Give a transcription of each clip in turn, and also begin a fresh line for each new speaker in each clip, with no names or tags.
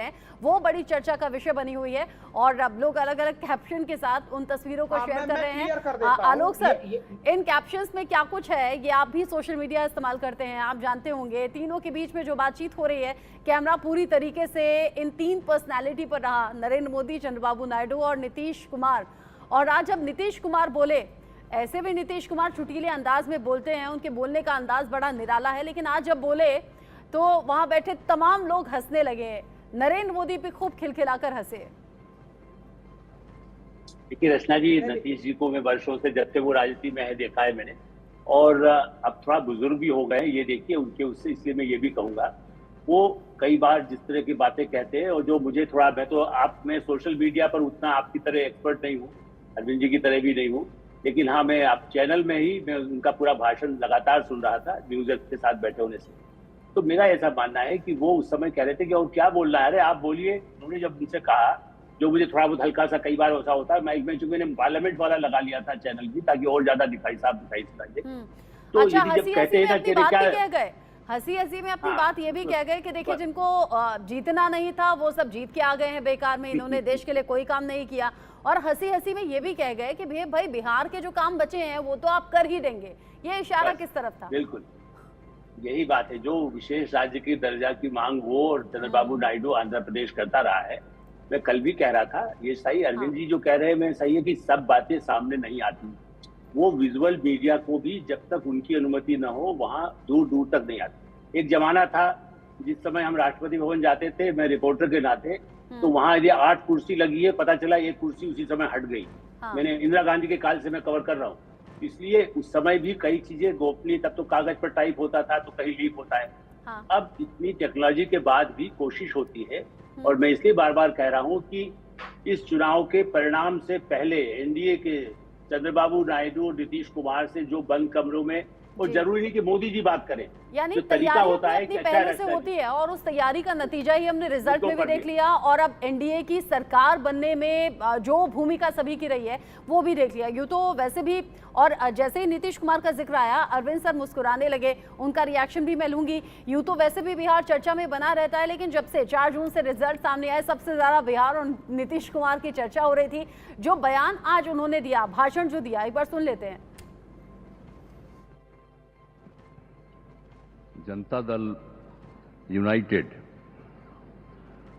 हैं, वो बड़ी चर्चा का विषय बनी हुई है और अब लोग अलग अलग कैप्शन के साथ उन तस्वीरों को शेयर कर रहे हैं। आलोक सर, इन कैप्शंस में क्या कुछ है, ये आप भी सोशल मीडिया इस्तेमाल करते हैं, आप जानते होंगे तीनों के बीच में जो बातचीत हो रही है, कैमरा पूरी तरीके से इन तीन पर्सनैलिटी पर रहा, नरेंद्र मोदी, चंद्रबाबू नायडू और नीतीश कुमार। और आज जब नीतीश कुमार बोले, ऐसे भी नीतीश कुमार चुटीले अंदाज में बोलते हैं, उनके बोलने का अंदाज बड़ा निराला है, लेकिन आज जब बोले तो वहां बैठे तमाम लोग हंसने लगे। नरेंद्र मोदी पे खूब खिलखिलाकर हंसे।
देखिए रचना जी, नीतीश जी को मैं वर्षों से जब से वो राजनीति में है देखा है मैंने, और अब थोड़ा बुजुर्ग भी हो गए, ये देखिए उनके उससे, इसलिए मैं ये भी कहूंगा, वो कई बार जिस तरह की बातें कहते हैं और जो मुझे थोड़ा, मैं सोशल मीडिया पर उतना आपकी तरह एक्सपर्ट नहीं हूँ, अरविंद जी की तरह भी नहीं हूँ, लेकिन हाँ मैं आप चैनल में ही मैं उनका पूरा भाषण लगातार सुन रहा था न्यूज के साथ बैठे होने से। तो मेरा ऐसा मानना है कि वो उस समय कह रहे थे कि और क्या बोल रहा है, अरे आप बोलिए। उन्होंने जब उनसे कहा, जो मुझे थोड़ा बहुत हल्का सा, कई बार ऐसा होता है, मैं चूंकि मैंने पार्लियामेंट वाला लगा लिया था चैनल भी, ताकि और ज्यादा दिखाई सुनाई। तो
अच्छा,
जब कहते हैं ना कि क्या
हंसी हंसी में अपनी बात ये भी कह गए कि देखिए जिनको जीतना नहीं था वो सब जीत के आ गए हैं बेकार में, इन्होंने देश के लिए कोई काम नहीं किया। और हंसी हंसी में ये भी कह गए कि भाई बिहार के जो काम बचे हैं वो तो आप कर ही देंगे। ये इशारा किस तरफ था?
बिल्कुल यही बात है, जो विशेष राज्य की दर्जा की मांग वो और चंद्रबाबू नायडू आंध्र प्रदेश करता रहा है। मैं कल भी कह रहा था, ये सही अरविंद जी जो कह रहे हैं, मैं सही है कि सब बातें सामने नहीं आती, वो विजुअल मीडिया को भी जब तक उनकी अनुमति न हो वहां दूर दूर तक नहीं आती। एक जमाना था जिस समय हम राष्ट्रपति भवन जाते थे, मैं रिपोर्टर के नाते, तो वहां यदि 8 कुर्सी लगी है, पता चला एक कुर्सी उसी समय हट गई। मैंने इंदिरा गांधी के काल से मैं कवर कर रहा हूँ, इसलिए उस समय भी कई चीजें गोपनीय, तब तो कागज पर टाइप होता था तो कहीं लीक होता है। अब इतनी टेक्नोलॉजी के बाद भी कोशिश होती है, और मैं इसलिए बार बार कह रहा हूँ कि इस चुनाव के परिणाम से पहले एनडीए के चंद्रबाबू नायडू और नीतीश कुमार से जो बंद कमरों में, और जरूरी नहीं कि मोदी जी बात करें,
यानी तैयारी होता है कि पहले से होती है, और उस तैयारी का नतीजा ही हमने रिजल्ट में भी देख लिया, और अब एनडीए की सरकार बनने में जो भूमिका सभी की रही है वो भी देख लिया। यूं तो वैसे भी, और जैसे ही नीतीश कुमार का जिक्र आया, अरविंद सर मुस्कुराने लगे, उनका रिएक्शन भी मैं लूंगी। यूं तो वैसे भी बिहार चर्चा में बना रहता है, लेकिन जब से 4 जून से रिजल्ट सामने आए, सबसे ज्यादा बिहार और नीतीश कुमार की चर्चा हो रही थी। जो बयान आज उन्होंने दिया, भाषण जो दिया, एक बार सुन लेते हैं।
जनता दल यूनाइटेड,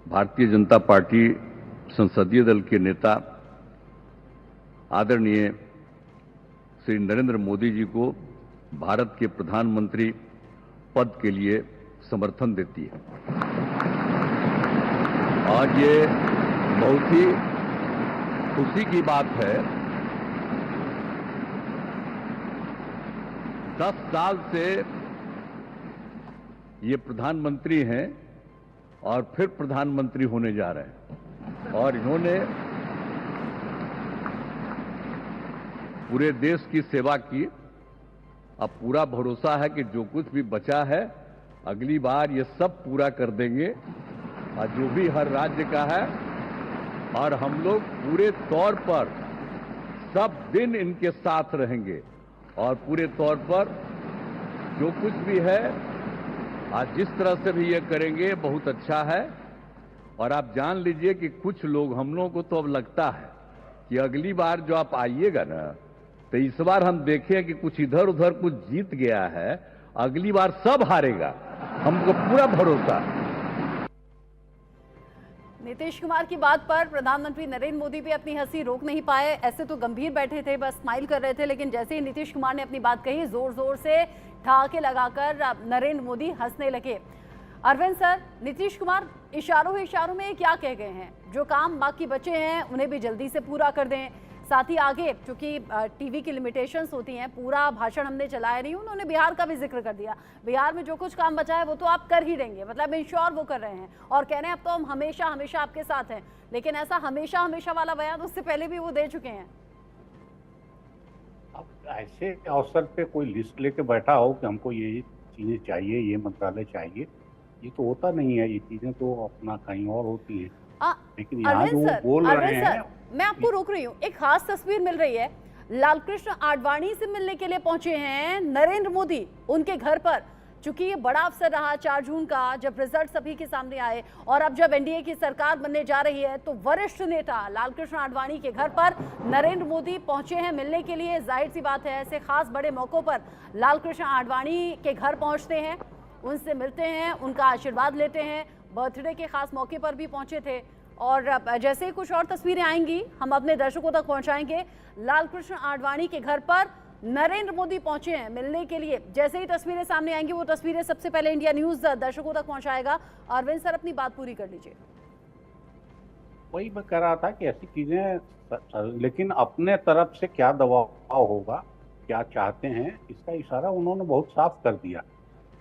भारतीय जनता पार्टी संसदीय दल के नेता आदरणीय श्री नरेंद्र मोदी जी को भारत के प्रधानमंत्री पद के लिए समर्थन देती है। आज ये बहुत ही खुशी की बात है। 10 साल से ये प्रधानमंत्री हैं और फिर प्रधानमंत्री होने जा रहे हैं, और इन्होंने पूरे देश की सेवा की। अब पूरा भरोसा है कि जो कुछ भी बचा है अगली बार ये सब पूरा कर देंगे, और जो भी हर राज्य का है, और हम लोग पूरे तौर पर सब दिन इनके साथ रहेंगे, और पूरे तौर पर जो कुछ भी है आज जिस तरह से भी ये करेंगे बहुत अच्छा है। और आप जान लीजिए कि कुछ लोग, हम लोगों को तो अब लगता है कि अगली बार जो आप आइएगा ना, तो इस बार हम देखें कि कुछ इधर उधर कुछ जीत गया है, अगली बार सब हारेगा, हमको पूरा भरोसा।
नीतीश कुमार की बात पर प्रधानमंत्री नरेंद्र मोदी भी अपनी हंसी रोक नहीं पाए। ऐसे तो गंभीर बैठे थे, बस स्माइल कर रहे थे, लेकिन जैसे ही नीतीश कुमार ने अपनी बात कही, जोर जोर से ठहाके लगाकर नरेंद्र मोदी हंसने लगे। अरविंद सर, नीतीश कुमार इशारों में क्या कह गए हैं? जो काम बाकी बचे हैं उन्हें भी जल्दी से पूरा कर दें, साथ ही आगे, क्योंकि टीवी की लिमिटेशंस होती हैं, पूरा भाषण हमने चलाया नहीं, उन्होंने बिहार का भी जिक्र कर दिया। बिहार में जो कुछ काम बचा है वो तो आप कर ही देंगे, मतलब इंश्योर वो कर रहे हैं, और कह रहे हैं अब तो हम हमेशा हमेशा आपके साथ हैं। लेकिन ऐसा हमेशा हमेशा वाला बयान उससे पहले भी वो दे चुके हैं।
अब ऐसे अवसर पे कोई लिस्ट लेके बैठा हो कि हमको ये चीजें चाहिए, ये मंत्रालय चाहिए, ये तो होता नहीं है। ये चीजें तो अपना कहीं और होती है। लेकिन यहाँ जो बोल रहे हैं,
मैं आपको रोक रही हूँ, एक खास तस्वीर मिल रही है। लालकृष्ण आडवाणी से मिलने के लिए पहुंचे हैं नरेंद्र मोदी उनके घर पर। चूंकि ये बड़ा अवसर रहा 4 जून का, जब रिजल्ट सभी के सामने आए और अब जब एनडीए की सरकार बनने जा रही है, तो वरिष्ठ नेता लालकृष्ण आडवाणी के घर पर नरेंद्र मोदी पहुंचे हैं मिलने के लिए। जाहिर सी बात है, ऐसे खास बड़े मौकों पर लालकृष्ण आडवाणी के घर पहुंचते हैं, उनसे मिलते हैं, उनका आशीर्वाद लेते हैं। बर्थडे के खास मौके पर भी पहुंचे थे और जैसे ही कुछ और तस्वीरें आएंगी हम अपने दर्शकों तक पहुंचाएंगे। लालकृष्ण आडवाणी के घर पर नरेंद्र मोदी पहुंचे हैं मिलने के लिए। जैसे ही तस्वीरें सामने आएंगी वो तस्वीरें सबसे पहले इंडिया न्यूज दर्शकों तक पहुंचाएगा। अरविंद सर, अपनी बात पूरी कर लीजिए।
वही मैं कह रहा था कि ऐसी चीजें, लेकिन अपने तरफ से क्या दबाव होगा, क्या चाहते हैं, इसका इशारा उन्होंने बहुत साफ कर दिया।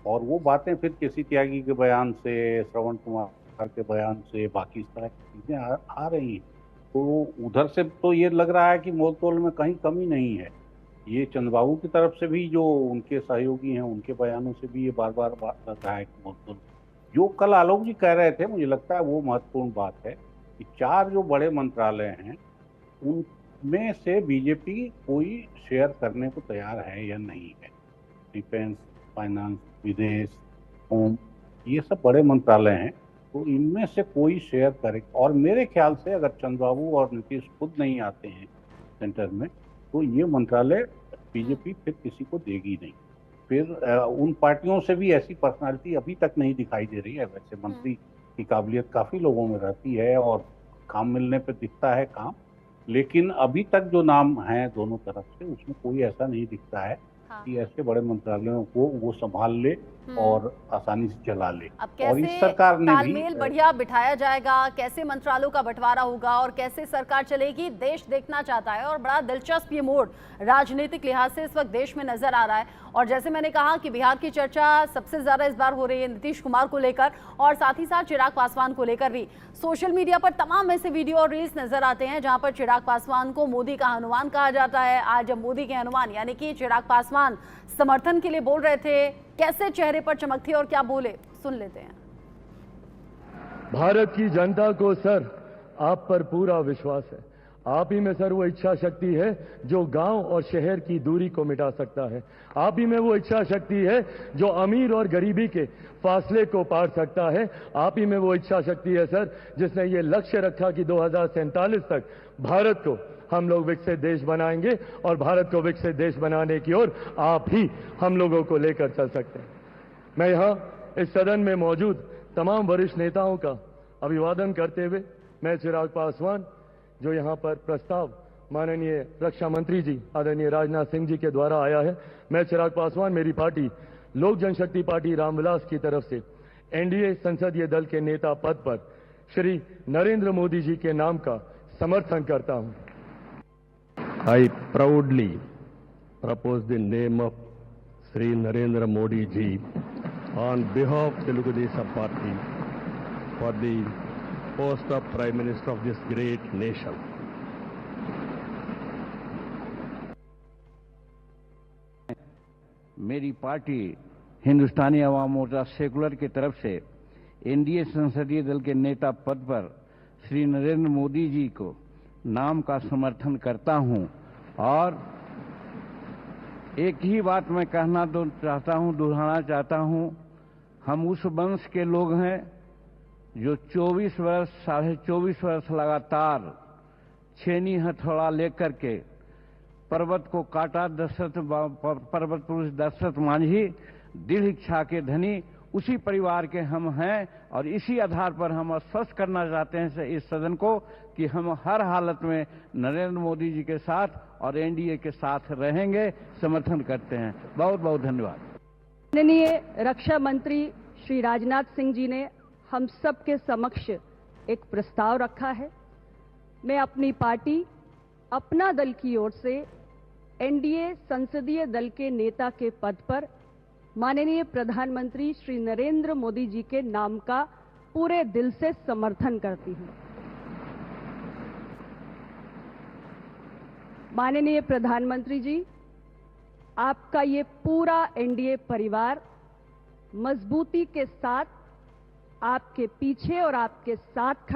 और वो बातें फिर किसी त्यागी के बयान से, श्रवण कुमार के बयान से, बाकी इस तरह की चीजें आ रही हैं। तो उधर से तो ये लग रहा है कि मोलतोल में कहीं कमी नहीं है। ये चंद्रबाबू की तरफ से भी, जो उनके सहयोगी हैं, उनके बयानों से भी ये बार बार बात लग रहा है कि मोलतोल। जो कल आलोक जी कह रहे थे, मुझे लगता है वो महत्वपूर्ण बात है कि 4 जो बड़े मंत्रालय हैं उनमें से बीजेपी कोई शेयर करने को तैयार है या नहीं है। डिफेंस, फाइनेंस, विदेश, होम, ये सब बड़े मंत्रालय हैं, तो इनमें से कोई शेयर करे। और मेरे ख्याल से अगर चंद्रबाबू और नीतीश खुद नहीं आते हैं सेंटर में, तो ये मंत्रालय बीजेपी फिर किसी को देगी नहीं। फिर उन पार्टियों से भी ऐसी पर्सनालिटी अभी तक नहीं दिखाई दे रही है। वैसे मंत्री की काबिलियत काफी लोगों में रहती है और काम मिलने पे दिखता है काम, लेकिन अभी तक जो नाम हैं दोनों तरफ से, उसमें कोई ऐसा नहीं दिखता है कि ऐसे बड़े मंत्रालयों को वो संभाल ले और आसानी से चला ले।
अब कैसे
और इस सरकार ने
तालमेल बढ़िया बिठाया जाएगा, कैसे मंत्रालयों का बंटवारा होगा और कैसे सरकार चलेगी, देश देखना चाहता है। और बड़ा दिलचस्प ये मोड़ राजनीतिक लिहाज से इस वक्त देश में नजर आ रहा है। और जैसे मैंने कहा कि बिहार की चर्चा सबसे ज्यादा इस बार हो रही है नीतीश कुमार को लेकर और साथ ही साथ चिराग पासवान को लेकर भी। सोशल मीडिया पर तमाम ऐसे वीडियो और रील्स नजर आते हैं जहां पर चिराग पासवान को मोदी का हनुमान कहा जाता है। आज मोदी के हनुमान यानी कि चिराग पासवान समर्थन के लिए बोल रहे थे, कैसे चेहरे पर चमक थी और क्या बोले, सुन लेते हैं।
भारत की जनता को सर आप पर पूरा विश्वास है। आप ही में सर वो इच्छा शक्ति है जो गांव और शहर की दूरी को मिटा सकता है। आप ही में वो इच्छा शक्ति है जो अमीर और गरीबी के फासले को पार सकता है। आप ही में वो इच्छा शक्ति है सर जिसने ये लक्ष्य रखा कि 2047 तक भारत को हम लोग विकसित देश बनाएंगे और भारत को विकसित देश बनाने की ओर आप ही हम लोगों को लेकर चल सकते हैं। मैं यहाँ इस सदन में मौजूद तमाम वरिष्ठ नेताओं का अभिवादन करते हुए मैं चिराग पासवान, जो यहाँ पर प्रस्ताव माननीय रक्षा मंत्री जी आदरणीय राजनाथ सिंह जी के द्वारा आया है, मैं चिराग पासवान मेरी पार्टी लोक जनशक्ति पार्टी रामविलास की तरफ से एनडीए संसदीय दल के नेता पद पर श्री नरेंद्र मोदी जी के नाम का समर्थन करता हूं।
I proudly propose the name of Sri Narendra Modi ji on behalf of Telugu Desam Party for the post of Prime Minister of this great nation.
मेरी पार्टी हिंदुस्तानी अवाम मोर्चा सेकुलर की तरफ से एनडीए संसदीय दल के नेता पद पर श्री नरेंद्र मोदी जी को नाम का समर्थन करता हूं। और एक ही बात मैं कहना तो चाहता हूं, दोहराना चाहता हूं, हम उस वंश के लोग हैं जो 24 वर्ष, 24.5 वर्ष लगातार छेनी हथौड़ा लेकर के पर्वत को काटा। पर्वत पुरुष दशरथ मांझी दृढ़ इच्छा के धनी उसी परिवार के हम हैं और इसी आधार पर हम आश्वस्त करना चाहते हैं इस सदन को कि हम हर हालत में नरेंद्र मोदी जी के साथ और एनडीए के साथ रहेंगे, समर्थन करते हैं। बहुत बहुत धन्यवाद।
माननीय रक्षा मंत्री श्री राजनाथ सिंह जी ने हम सब के समक्ष एक प्रस्ताव रखा है। मैं अपनी पार्टी, अपना दल की ओर से एनडीए संसदीय दल के नेता के पद पर माननीय प्रधानमंत्री श्री नरेंद्र मोदी जी के नाम का पूरे दिल से समर्थन करती हूं। माननीय प्रधानमंत्री जी, आपका ये पूरा एनडीए परिवार मजबूती के साथ आपके पीछे और आपके साथ